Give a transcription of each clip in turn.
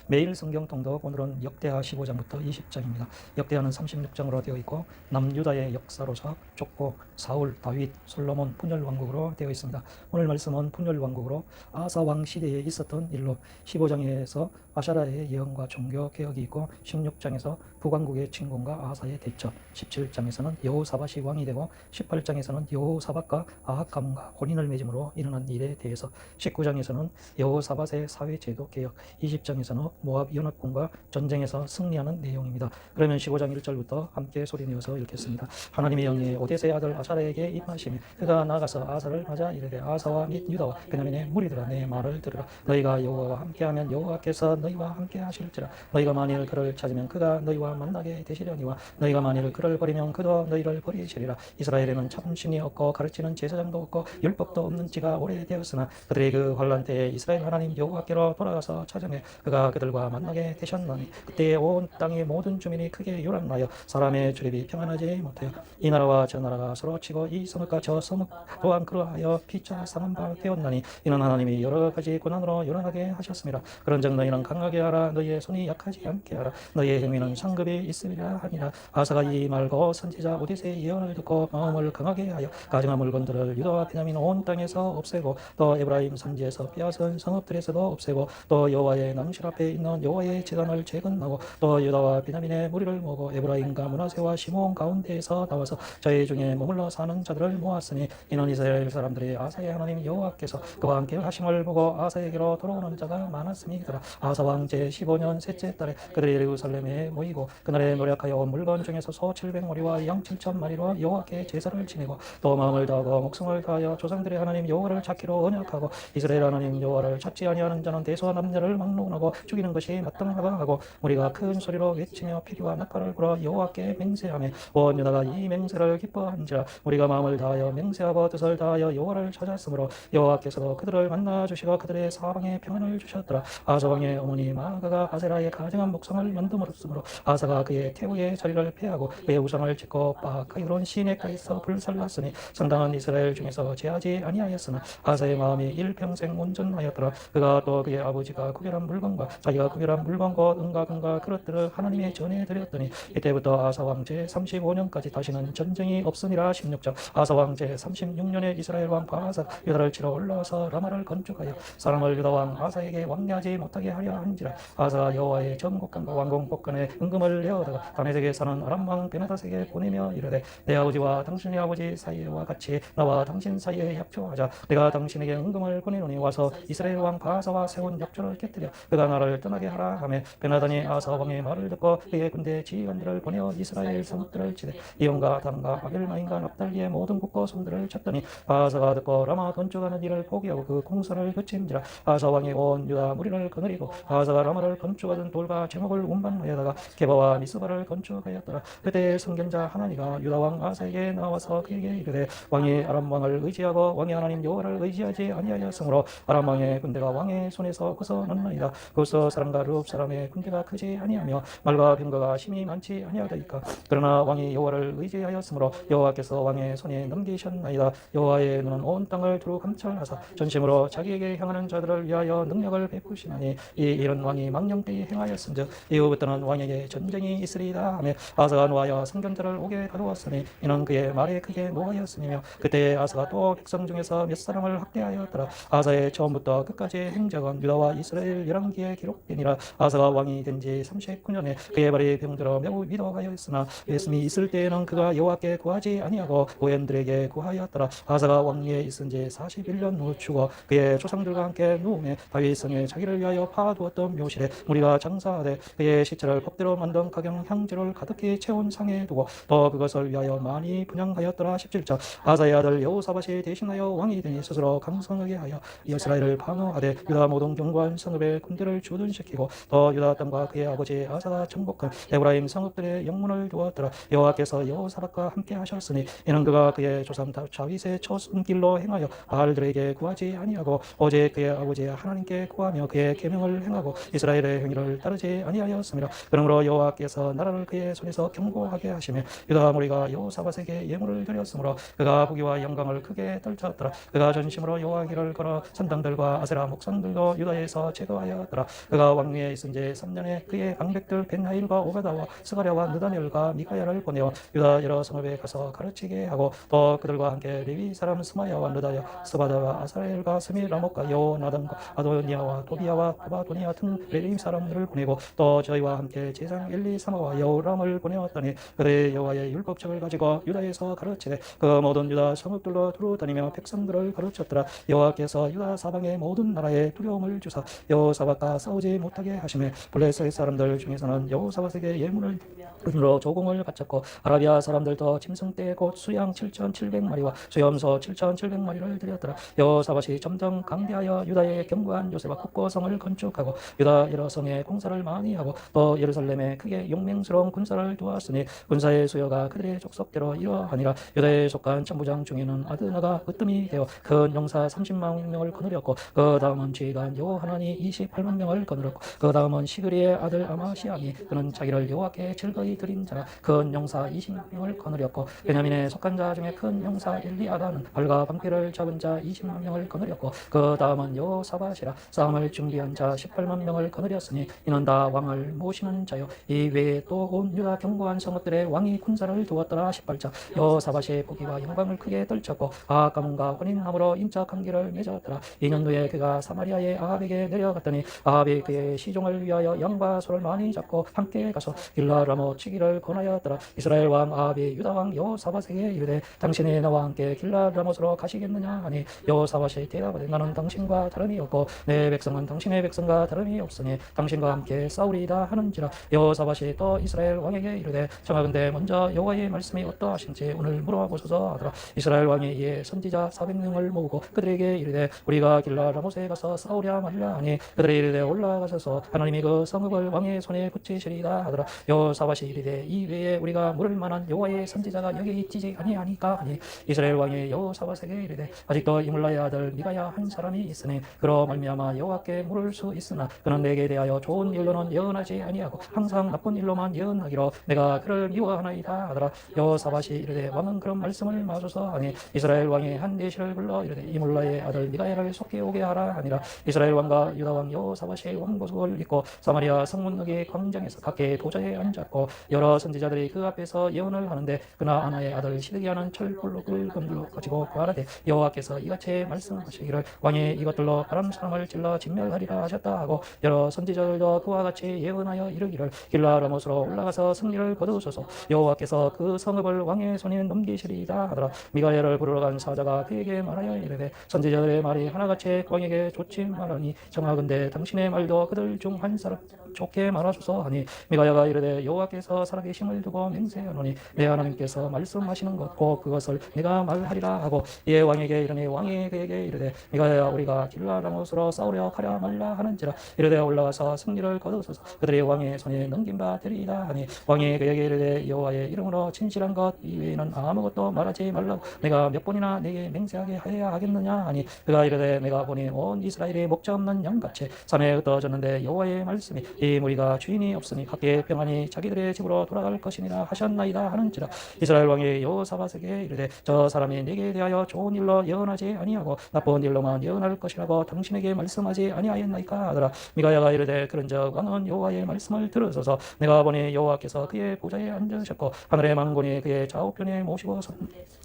매일 성경 통독. 오늘은 역대하 15장부터 20장입니다. 역대하는 36장으로 되어 있고 남유다의 역사로서 좁고 사울, 다윗, 솔로몬, 분열 왕국으로 되어 있습니다. 오늘 말씀은 분열 왕국으로 아사 왕 시대에 있었던 일로 15장에서 아샤라의 예언과 종교 개혁이 있고 16장에서 북왕국의 침공과 아사의 대처, 17장에서는 여호사밧이 왕이 되고 18장에서는 여호사밧과 아합 가문과 혼인을 맺음으로 일어난 일에 대해서, 19장에서는 여호사밧의 사회제도 개혁, 20장에서는 모압 연합군과 전쟁에서 승리하는 내용입니다. 그러면 15장 1절부터 함께 소리내어서 읽겠습니다. 하나님의 영이 오데스의 아들 아사라에게 임하시며 그가 나가서 아사를 맞아 이르되 아사와 및 유다와 베냐민의 무리들아 내 말을 들으라. 너희가 여호와와 함께하면 여호와께서 너희와 함께 하실지라. 너희가 만일 그를 찾으면 그가 너희와 만나게 되시려니와 너희가 만일 그를 버리면 그도 너희를 버리시리라. 이스라엘에는 참신이 없고 가르치는 제사장도 없고 율법도 없는 지가 오래되었으나 그들의 그 환난 때에 이스라엘 하나님 여호와께로 돌아가서 찾으며 그가 그들과 만나게 되셨나니 그때에 온 땅의 모든 주민이 크게 요란하여 사람의 출입이 평안하지 못하여 이 나라와 저 나라가 서로 치고 이 성읍과 저 성읍 또한 그러하여 피차 상한 바 되었나니 이는 하나님이 여러 가지 고난으로 요란하게 하셨습니다. 그런즉 너희는 강하게 하라. 너희의 손이 약하지 않게 하라. 너희의 행위는 상급이 있으리라 하니라. 아사가 이 말고 선지자 오데스의 예언을 듣고 마음을 강하게 하여 가증한 물건들을 유다와 베냐민 온 땅에서 없애고 또 에브라임 산지에서 빼앗은 성읍들에서도 없애고 또 여호와의 낭실 앞에 있는 여호와의 제단을 재건하고 또 유다와 베냐민의 무리를 모으고 에브라임과 므낫세와 시몬 가운데에서 나와서 저희 중에 머물러 사는 자들을 모았으니 이는 이스라엘 사람들이 아사의 하나님 여호와께서 그와 함께 하심을 보고 아사에게로 돌아오는 자가 많았음이더라. 아사 왕 제15년 셋째 달에 그들이 예루살렘에 모이고 그날에 노력하여 물건 중에서 소 700마리와 양 7,000마리로 여호와께 제사를 지내고 또 마음을 다하고 목숨을 다하여 조상들의 하나님 여호와를 찾기로 언약하고 이스라엘 하나님 여호와를 찾지 아니하는 자는 대소한 남자를 막론하고 죽이는 것이 마땅하다 하고 우리가 큰 소리로 외치며 피리와 낙가를 불어 여호와께 맹세하며 온 유다가 이 맹세를 기뻐한지라. 우리가 마음을 다하여 맹세하고 뜻을 다하여 여호와를 찾았으므로 여호와께서도 그들을 만나 주시고 그들의 사방에 평안을 주셨더라. 아사 왕의 어머니 마아가가 아세라의 가증한 목상을 만듦으로써 아사가 그의 태우의 자리를 폐하고 그의 우상을 짓고 바카이론 시내가에서 불살랐으니 상당한 이스라엘 중에서 제하지 아니하였으나 아사의 마음이 일평생 온전하였더라. 그가 또 그의 아버지가 구별한 물건과 자기가 구별한 물건 곧 은과 금과 그릇들을 하나님의 전에 드렸더니 이때부터 아사 왕 제35년까지 다시는 전쟁이 없으니라. 16장. 아사 왕 제36년에 이스라엘 왕 바하사 유다를 치러 올라와서 라마를 건축하여 사람을 유다 왕 아사에게 왕래하지 못하게 하려 한지라. 아사가 여호와의 전곡간과 왕궁복간에 은금을 내어다가 다메섹에 사는 아람 왕 베나닷에게 보내며 이르되 내 아버지와 당신의 아버지 사이와 같이 나와 당신 사이에 협조하자. 내가 당신에게 은금을 보내노니 와서 이스라엘 왕 바하사와 세운 협조를 깨뜨려 그가 나를 떠나게 하라 하며 베나단이 아사 왕의 말을 듣고 그의 군대 지휘관들을 보내어 이스라엘 성읍들을 치되 이온과 단과 아벨마임과 납달리의 모든 국고 성들을 쳤더니 바하사가 듣고 라마 건축하는 일을 포기하고 그 공사를 그친지라. 아사 왕이 온 유다 무리를 거느리고 바하사가 라마를 건축하던 돌과 제목을 운반하여다가 게바와 미스바를 건축하였더라. 그때 선견자 하나니가 유다 왕 아사에게 나와서 그에게 이르되 왕이 아람 왕을 의지하고 왕이 하나님 여호와를 의지하지 아니하였으므로 아람 왕의 군대가 왕의 손에서 벗어났나이다. 그것도 사람과 룹 사람의 군대가 크지 아니하며 말과 병거가 심히 많지 아니하다이까. 그러나 왕이 여호와를 의지하였으므로 여호와께서 왕의 손에 넘기셨나이다. 여호와의 눈은 온 땅을 두루 감찰하사 전심으로 자기에게 향하는 자들을 위하여 능력을 베푸시나니 이 일은 왕이 망령되이 행하였은즉 이후부터는 왕에게 전쟁이 있으리이다 하며 아사가 노하여 선견자를 옥에 가두었으니 이는 그의 말에 크게 노하였으며 그때 아사가 또 백성 중에서 몇 사람을 학대하였더라. 아사의 처음부터 끝까지의 행적은 유다와 이스라엘 열왕기에 기록되니라. 아사가 왕이 된 지 39년에 그의 발이 병들어 매우 위독하였으나 예수님이 있을 때에는 그가 여호와께 구하지 아니하고 고현들에게 구하였더라. 아사가 왕위에 있은 지 41년 후 죽어 그의 조상들과 함께 누움에 다윗 성에 자기를 위하여 파두었던 묘실에 무리가 장사하되 그의 시체를 법대로 만든 각양 향재를 가득히 채운 상에 두고 또 그것을 위하여 많이 분양하였더라. 17장. 아사의 아들 여호사밧이 대신하여 왕이 되니 스스로 강성하게 하여 이스라엘을 방어하되 유다 모든 견고한 성읍에 군대를 주둔시키고 또 유다 땅과 그의 아버지 아사가 정복한 에브라임 성읍들의 영문을 두었더라. 여호와께서 여호사밧과 함께 하셨으니 이는 그가 그의 조상 다윗의 초순길로 행하여 바알들에게 구하지 아니하고 오직 그의 아버지 하나님께 구하며 그의 계명을 행하고 이스라엘의 행위를 따르지 아니하였습니다. 그러므로 여호와께서 나라를 그의 손에서 견고하게 하시며 유다 무리가 여호사밧에게 예물을 드렸으므로 그가 부귀와 영광을 크게 떨쳤더라. 그가 전심으로 여호와 길을 걸어 산당들과 아세라 목상들도 유다에서 제거하였더라. 그가 왕위에 있은 지 3년에 그의 방백들 벤하일과 오바다와 스가랴와 느다넬과 미가야를 보내어 유다 여러 성읍에 가서 가르치게 하고 또 그들과 함께 레위 사람 스마야와 느다야 스바다와 아사엘과 스미라목과 여호나단과 아도니아와 도비야와 아바도니아 등 레위 사람들을 보내고 또 저희와 함께 제상 엘리사마와 여호람을 보내었더니 그들의 여호와의 율법책을 가지고 유다에서 가르치되 그 모든 유다 성읍들로 두루 다니며 백성들을 가르쳤더라. 여호와께서 유다 사방의 모든 나라에 두려움을 주사 여호사밧과 싸우지 못하게 하시매 블레셋 사람들 중에서는 여호사밧에게 예물을 은으로 조공을 바쳤고 아라비아 사람들도 짐승떼 곧 수양 7,700마리와 수염소 7,700마리를 드렸더라. 여호사밧이 점점 강대하여 유다의 견고한 요새와 국고성을 건축하고 유다 여러 성에 공사를 많이 하고 또 예루살렘에 크게 용맹스러운 군사를 두었으니 군사의 수요가 그들의 족속대로 이러하니라. 유다에 속한 천부장 중에는 아드나가 으뜸이 되어 큰 용사 30만 명을 거느렸고 그 다음은 지휘관 요하나니 28만 명을 거느렸고 그 다음은 시그리의 아들 아마시아니 그는 자기를 여호와께 즐거이 드린 자라 큰 용사 20만 명을 거느렸고 베냐민에 속한 자 중에 큰 용사 엘리아다는 발과 방패를 잡은 자 20만 명을 거느렸고 그 다음은 여호사밧이라 싸움을 준비한 자 18만 명을 거느렸으니 이는 다 왕을 모시는 자요 이 외에 또 온 유다 견고한 성읍들의 왕이 군사를 두었더라. 18자 여호사밧이 부귀와 영광을 크게 떨쳤고 아가문과 혼인함으로 인자 관계를 맺었더라. 2년 후에 그가 사마리아의 아합에게 내려갔더니 아합이 그의 시종을 위하여 양과 소를 많이 잡고 함께 가서 길라라모 치기를 권하였더라. 이스라엘 왕 아합이 유다 왕 여호사밧에게 이르되 당신이 나와 함께 길라라못으로 가시겠느냐 하니 여호사밧이 대답하되 나는 당신과 다름이 없고 내 백성은 당신의 백성과 다름이 없으니 당신과 함께 싸우리이다 하는지라. 여호사밧이 또 이스라엘 왕에게 이르되 청하건대 먼저 여호와의 말씀이 어떠하신지 오늘 물어보소서 하더라. 이스라엘 왕이 이에 선지자 400명을 모으고 그들에게 이르되 우리가 길라라못에 가서 싸우랴 말랴 하니 그들이 이르되 올라가셔서 하나님이 그 성읍을 왕의 손에 붙이시리이다 하더라. 여호사밧이 이르되 이 외에 우리가 물을 만한 여호와의 선지자가 여기 있지 아니하니까 하니 이스라엘 왕이 여호사밧에게 이르되 아직도 이물라의 아들 미가야 한 사람이 있으니 그로 말미암아 여호와께 물을 수 있으나 그는 내게 대하여 좋은 일로는 예언하지 아니하고 항상 나쁜 일로만 예언하기로 내가 그를 미워하나이다 하더라. 여호사밧이 이르되 왕은 그런 말씀을 마소서 하니 이스라엘 왕이 한 내시를 불러 이르되 이물라의 아들 미가야를 속히 오게 하라 하니라. 이스라엘 왕과 유다 왕 여호사밧이 왕보석을 입고 사마리아 성문너기 광장에서 각기 도저에 앉았고 여러 선지자들이 그 앞에서 예언을 하는데 그나 아나의 아들 시드기야는 철불록을 금들로 가지고 구하라되 여호와께서 이같이 말씀하시기를 왕이 이것들로 바람 사람을 찔러 진멸하리라 하셨다 하고 여러 선지자들도 그와 같이 예언하여 이르기를 길라라못으로 올라가서 승리를 거두소서 여호와께서 그 성읍을 왕의 손에 넘기시리이다 하더라. 미가야를 부르러 간 사자가 그에게 말하여 이르되 선지자들의 말이 하나같이 왕에게 좋지 말하니 청하건대 당신의 말도 그들 중 한 사람 좋게 말하소서 하니 미가야가 이르되 여호와께서 살아계심을 두고 맹세하노니 내 하나님께서 말씀하시는 것 곧 그것을 내가 말하리라 하고 이에 왕에게 이르니 왕이 그에게 이르되 미가야야 우리가 길라라못으로 싸우려 가랴 말라 하는지라. 이르되 올라가서 승리를 거두소서 그들이 왕의 손에 넘긴 바 되리이다 하니 왕이 그에게 이르되 여호와의 이름으로 진실한 것 이외에는 아무것도 말하지 말라고 내가 몇 번이나 내게 맹세하게 하여야 하겠느냐 하니 그가 이르되 내가 보니 온 이스라엘이 목자 없는 양같이 산에 흩어졌는데 여호와의 말씀이 이 무리가 주인이 없으니 각기 평안히 자기들의 집으로 돌아갈 것이니라 하셨나이다 하는지라. 이스라엘 왕이 여호사밧에게 이르되 저 사람이 네게 대하여 좋은 일로 예언하지 아니하고 나쁜 일로만 예언할 것이라고 당신에게 말씀하지 아니하였나이까 하더라. 미가야가 이르되 그런즉 왕은 여호와의 말씀을 들으소서 내가 보니 여호와께서 그의 보좌에 앉으셨고 하늘의 만군이 그의 좌우편에 모시고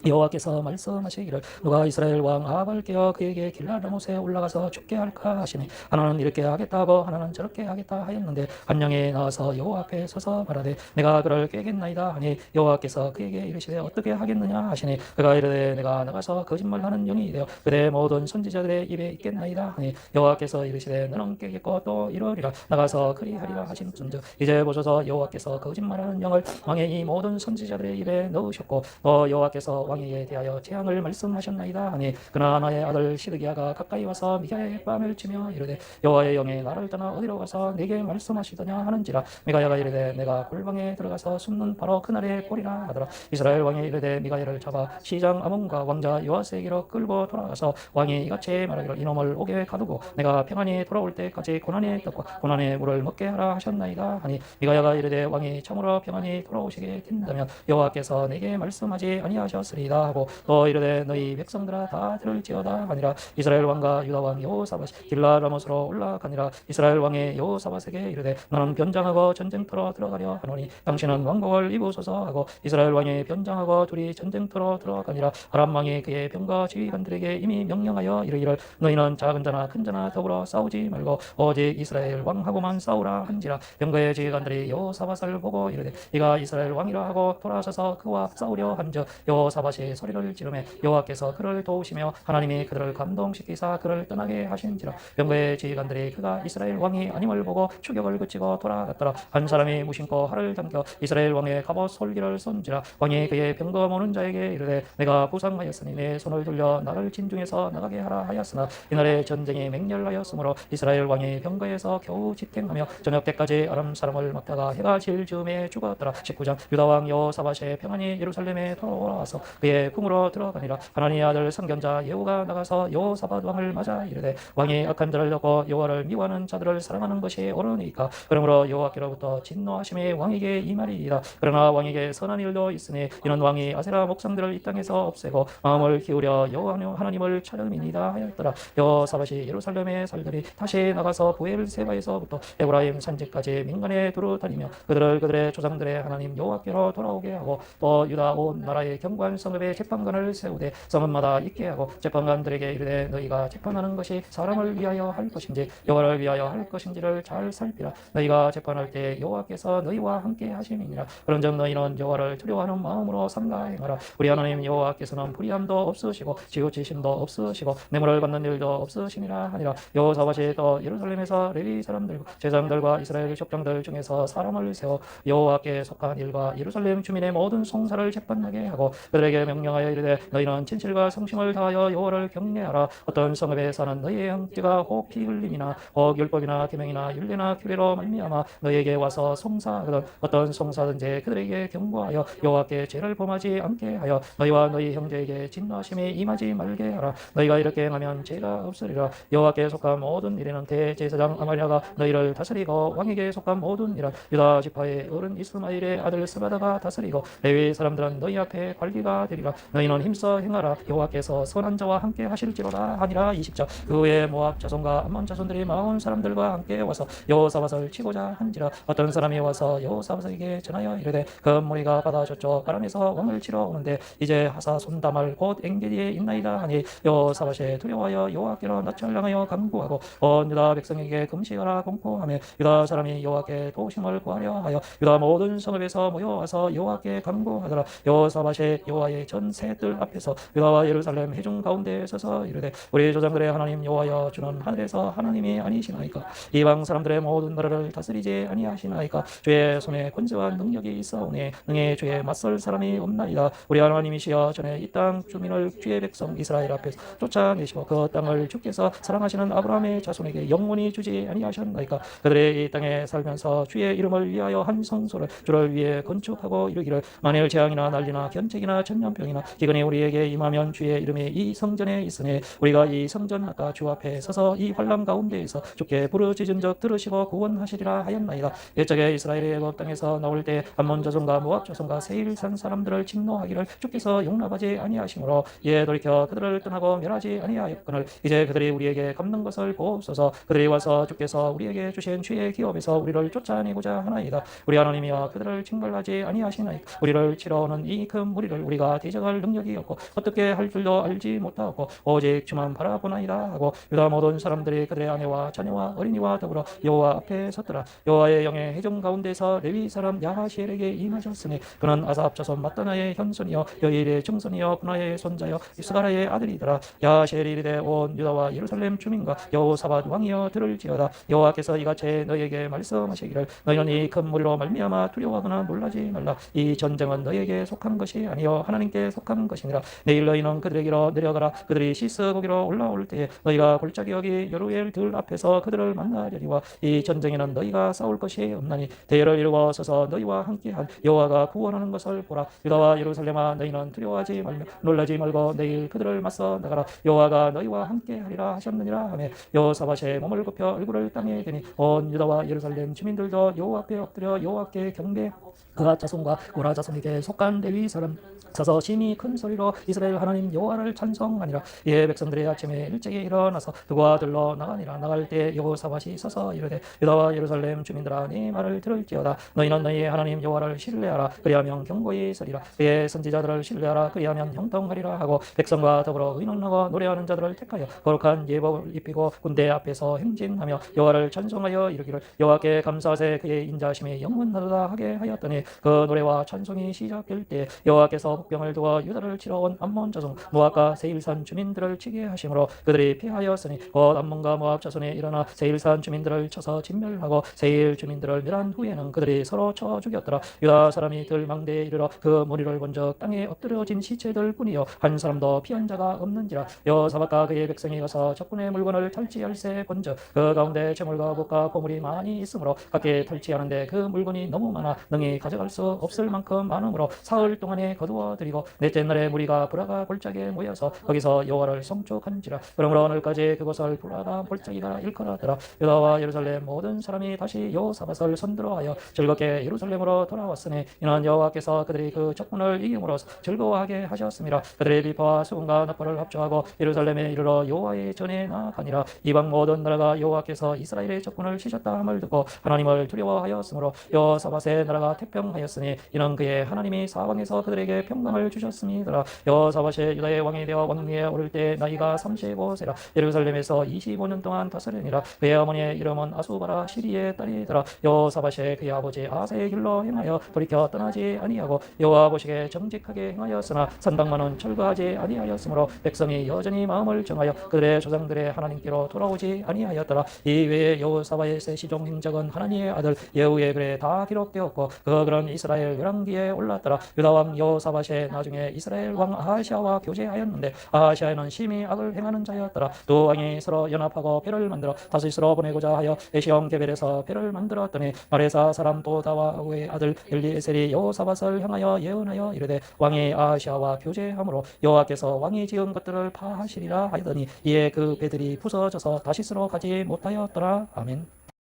여호와께서 말씀하시기를 누가 이스라엘 왕 아합을 깨어 그에게 길라라못에 올라가서 죽게 할까 하시니 하나는 이렇게 하겠다 하고 하나는 저렇게 하겠다 하였는데 한 영이 나와서 여호와 앞에 서서 말하되 내가 그를 깨겠나이다 하니 여호와께서 그에게 이르시되 어떻게 하겠느냐 하시니 그가 이르되 내가 나가서 거짓말하는 영이 되어 그대 모든 선지자들의 입에 있겠나이다 하니 여호와께서 이르시되 너는 깨겠고 또 이러리라 나가서 그리하리라 하신즉 이제 보소서 여호와께서 거짓말하는 영을 왕의 이 모든 선지자들의 입에 넣으셨고 또 여호와께서 왕에게 대하여 재앙을 말씀하셨나이다 하니 그나 나의 아들 시드기야가 가까이 와서 미가야의 뺨을 치며 이르되 여호와의 영이 나를 떠나 어디로 가서 내게 말씀하시더냐 하는지라. 미가야가 이르되 내가 골방에 들어가서 숨는 바로 그날의 꼴이라 하더라. 이스라엘 왕이 이르되 미가야를 잡아 시장 아몬과 왕자 요아스에게로 끌고 돌아가서 왕이 이같이 말하기를 이놈을 옥에 가두고 내가 평안히 돌아올 때까지 고난의 떡과 고난의 물을 먹게 하라 하셨나이다 하니 미가야가 이르되 왕이 참으로 평안히 돌아오시게 된다면 여호와께서 내게 말씀하지 아니하셨으리다 하고 또 이르되 너희 백성들아 다 들을지어다 하니라. 이스라엘 왕과 유다 왕 여호사밧이 길라라못으로 올라가니라. 이스라엘 왕의 여호사밧에게 이르되 나는 변장하고 전쟁터로 들어가려 하노니 당신은 왕복을 입으소서 하고 이스라엘 왕이 변장하고 둘이 전쟁터로 들어가니라. 아람 왕이 그의 병과 지휘관들에게 이미 명령하여 이르기를 너희는 작은 자나 큰 자나 더불어 싸우지 말고 오직 이스라엘 왕하고만 싸우라 한지라. 병거의 지휘관들이 여호사밧을 보고 이르되 이가 이스라엘 왕이라 하고 돌아서서 그와 싸우려 한즉 여호사밧이 소리를 지르매 여호와께서 그를 도우시며 하나님이 그들을 감동시키사 그를 떠나게 하신지라. 병거의 지휘관들이 그가 이스라엘 왕이 아님을 보고 추격을 그치고 돌아갔더라. 한 사람이 무심코 활을 당겨 이스라엘 왕의 갑옷 솔기를 쏜지라. 왕이 그의 병거 모는 자에게 이르되 내가 부상하였으니 내 손을 돌려 나를 진중에서 나가게 하라 하였으나 이날에 전쟁이 맹렬하였으므로 이스라엘 왕이 병거에서 겨우 지탱하며 저녁 때까지 아람 사람을 막다가 해가 질 즈음에 죽었더라. 19장 유다 왕 여호사밧이 평안히 예루살렘에 돌아와서 그의 궁으로 들어가니라. 하나님의 아들 선견자 예후가 나가서 여호사밧 왕을 맞아 이르되 왕이 악한 자를 듣고 여호와를 미워하는 자들을 사랑하는 것이 옳으니까 그러므로 여호와께로부터 진노하심이 왕에게 임하리이다. 그러나 왕에게 선한 일도 있으니 이는 왕이 아세라 목상들을 이 땅에서 없애고 마음을 기울여 여호와 하나님을 찾음이니이다 하였더라. 여호사밧이 예루살렘에 살더니 다시 나가서 부엘세바에서부터 에브라임 산지까지 민간에 두루 다니며 그들을 그들의 조상들의 하나님 여호와께로 돌아오게 하고 또 유다 온 나라의 경관 성읍에 재판관을 세우되 성읍마다 있게 하고 재판관들에게 이르되 너희가 재판하는 것이 사람을 위하여 할 것인지 여호와를 위하여 할 것인지를 잘 살피라. 너희가 재판할 때 여호와께서 너희와 함께 하심이니라. 그런즉 너희는 여호와를 두려워하는 마음으로 삼가 행하라. 우리 하나님 여호와께서는 불의함도 없으시고 지우치심도 없으시고 뇌물을 받는 일도 없으시니라 하니라. 여호사밧이 또 예루살렘에서 레위 사람들과 제사장들과 이스라엘 족장들 중에서 사람을 세워 여호와께 속한 일과 예루살렘 주민의 모든 송사를 재판하게 하고 그들에게 명령하여 이르되 너희는 진실과 성심을 다하여 여호와를 경외하라. 어떤 성읍에 사는 너희의 형제가 혹 피 흘림이나 혹 율법이나 계명이나 율례나 규례로 말미암아 너희에게 와서 송사하거든 어떤 송사든지 그들에게 경고하여 여호와께 죄를 범하지 않게 하여 너희와 너희 형제에게 진노하심이 임하지 말게 하라. 너희가 이렇게 행하면 죄가 없으리라. 여호와께 속한 모든 일에는 대제사장 아마리아가 너희를 다스리고 왕에게 속한 모든 일은 유다 지파의 어른 이스마엘의 아들 스바다가 다스리고 레위 사람들은 너희 앞에 관리가 되리라. 너희는 힘써 행하라. 여호와께서 선한 자와 함께 하실지로다 하니라. 20절 그 후에 모압 자손과 암몬 자손들이 마온 사람들과 함께 와서 여호사밧을 치고자 한지라. 어떤 사람이 와서 여호사밧에게 전하여 이르되 그 무리가 바다 저쪽 아람에서 왕을 치러 오는데 이제 하사 손다말 곧 엥게디에 있나이다 하니 여호사밧이 두려워하여 여호와께로 낯을 향하여 간구하고 온 유다 백성에게 금식하라 공포하며 유다 사람이 여호와께 도우심을 구하려 하여 유다 모든 성읍에서 모여와서 여호와께 간구하더라. 여호사밧이 여호와의 전 새들 앞에서 유다와 예루살렘 회중 가운데 서서 이르되 우리 조상들의 하나님 여호와여 주는 하늘에서 하나님이 아니시나이까 이방 사람들의 모든 나라를 다스리지 아니하시나이까 주의 손에 권세와 능력이 있어오니 능히 주의 맞설 사람이 없나이다. 우리 하나님이시여 전에 이 땅 주민을 주의 백성 이스라엘 앞에서 쫓아내시고 그 땅을 주께서 사랑하시는 아브라함의 자손에게 영원히 주지 아니하셨나이까. 그들의 이 땅에 살면서 주의 이름을 위하여 한 성소를 주를 위해 건축하고 이르기를 만일 재앙이나 난리나 견책이나 전염병이나 기근이 우리에게 임하면 주의 이름이 이 성전에 있으니 우리가 이 성전 아까 주 앞에 서서 이 환란 가운데에서 주께 부르짖은 적 들으시고 구원하시리라 하였나이다. 옛적에 이스라엘의 애굽 땅에서 나올 때 암몬 자손과 모압 자손과 세일 산 사람들을 진노하기를 주께서 용납하지 아니하심으로 이에 돌이켜 그들을 떠나고 멸하지 아니하였거늘 이제 그들이 우리에게 갚는 것을 보옵소서. 그들이 와서 주께서 우리에게 주신 주의 기업에서 우리를 쫓아내고자 하나이다. 우리 하나님이여 그들을 징벌하지 아니하시나이까. 우리를 치러 오는 이 큰 무리를 우리가 대적할 능력이 없고 어떻게 할 줄도 알지 못하고 오직 주만 바라보나이다 하고 유다 모든 사람들이 그들의 아내와 자녀와 어린이와 더불어 여호와 앞에 섰더라. 여호와의 영의 회중 가운데서 레위 사람 야하시엘에게 임하셨으니 그는 아삽 자손 마따나의 현손이요 여일의 증손이요 분하의 손자요 스가라의 아들이더라. 야하시엘이 이르되 온 유다와 예루살렘 주민과 여호사밧 왕이여 들을지어다. 여호와께서 이같이 너희에게 말씀하시기를 너희는 이 큰 무리로 말미암아 두려워하거나 놀라지 말라. 이 전쟁은 너희에게 속한 것이 아니요 하나님께 속한 것이니라. 내일 너희는 그들에게로 내려가라. 그들이 시스 거기로 올라올 때에 너희가 골짜기 여기 여루엘 들 앞에서 그들을 만나려니와 이 전쟁에는 너희가 싸울 것이 없나니 대열을 이루고 서서 너희와 함께한 여호와가 구원하는 것을 보라. 유다와 예루살렘아 너희는 두려워하지 말며 놀라지 말고 내일 그들을 맞서 나가라. 여호와가 너희와 함께하리라 하셨느니라 하며 여호사밧이 몸을 굽혀 얼굴을 땅에 대니 온 유다와 예루살렘 주민들도 여호와 앞에 엎드려 여호와께 경배 그가 자손과 고라 자손에게 속한 레위 사람 서서 심히 큰 소리로 이스라엘 하나님 여호와를 찬송하니라. 이에 백성들이 아침에 일찍이 일어나서 그와 들러 나가니라. 나갈 때 그때 여호사밧이 서서 이르되 유다와 예루살렘 주민들아 네 말을 들을지어다. 너희는 너희의 하나님 여호와를 신뢰하라. 그리하면 경고히 서리라. 그의 선지자들을 신뢰하라. 그리하면 형통하리라 하고 백성과 더불어 의논하고 노래하는 자들을 택하여 거룩한 예복을 입히고 군대 앞에서 행진하며 여호와를 찬송하여 이르기를 여호와께 감사하세 그의 인자심이 영원하도다 하게 하였더니 그 노래와 찬송이 시작될 때 여호와께서 복병을 두어 유다를 치러 온 암몬 자손 모압과 세일산 주민들을 치게 하심으로 그들이 피하였으니 곧 암몬과 모압 자손이 일어나 세일산 주민들을 쳐서 진멸하고 세일 주민들을 멸한 후에는 그들이 서로 쳐 죽였더라. 유다 사람이 들 망대에 이르러 그 무리를 본적 땅에 엎드려진 시체들 뿐이요 한 사람도 피한 자가 없는지라. 여호사밧과 그의 백성이 가서 적군의 물건을 탈취할세 본즉 그 가운데 재물과 복과 보물이 많이 있으므로 각기 탈취하는데 그 물건이 너무 많아 능히 가져갈 수 없을 만큼 많으므로 사흘 동안에 거두어 드리고 넷째 날에 무리가 브라가 골짜기에 모여서 거기서 여호와를 송축한지라. 그러므로 오늘까지 그곳을 브라가 골짜기가 일컬었더라. 유다와 예루살렘 모든 사람이 다시 여호사밧을 선두로하여 즐겁게 예루살렘으로 돌아왔으니 이는 여호와께서 그들이 그 적군을 이김으로써 즐거워하게 하셨습니다. 그들의 비파와 수금과 납부를 합주하고 예루살렘에 이르러 여호와의 전에 나아가니라. 이방 모든 나라가 여호와께서 이스라엘의 적군을 치셨다 함을 듣고 하나님을 두려워하였으므로 여호사밧의 나라가 태평하였으니 이는 그의 하나님이 사방에서 그들에게 평강을 주셨음이더라. 여호사밧이 유다의 왕이 되어 왕위에 오를 때 나이가 35세라. 예루살렘에서 25년 동안 다스리니라. 그의 어머니의 이름은 아수바라 시리의 딸이더라. 여호사밧이 그의 아버지 아사의 길로 행하여 돌이켜 떠나지 아니하고 여호와 보시기에 정직하게 행하였으나 산당만은 철거하지 아니하였으므로 백성이 여전히 마음을 정하여 그들의 조상들의 하나님께로 돌아오지 아니하였더라. 이 외에 여호사밧의 시종 행적은 하나님의 아들 예후의 글에 다 기록되었고 그 글은 이스라엘 열왕기에 올랐더라. 유다 왕 여호사밧이 나중에 이스라엘 왕 아하시아와 교제하였는데 아하시아는 심히 악을 행하는 자였더라. 두 왕이 서로 연합하고 배를 만들어 다윗으로 보내고자 하여 에시온 게벨에서 배를 만들었더니 마레사 사람 도다와 그의 아들 엘리에셀이 여호사밧을 향하여 예언하여 이르되 왕이 아하시아와 교제함으로 여호와께서 왕이 지은 것들을 파하시리라 하더니 이에 그 배들이 부서져서 다시스로 가지 못하였더라. 아멘.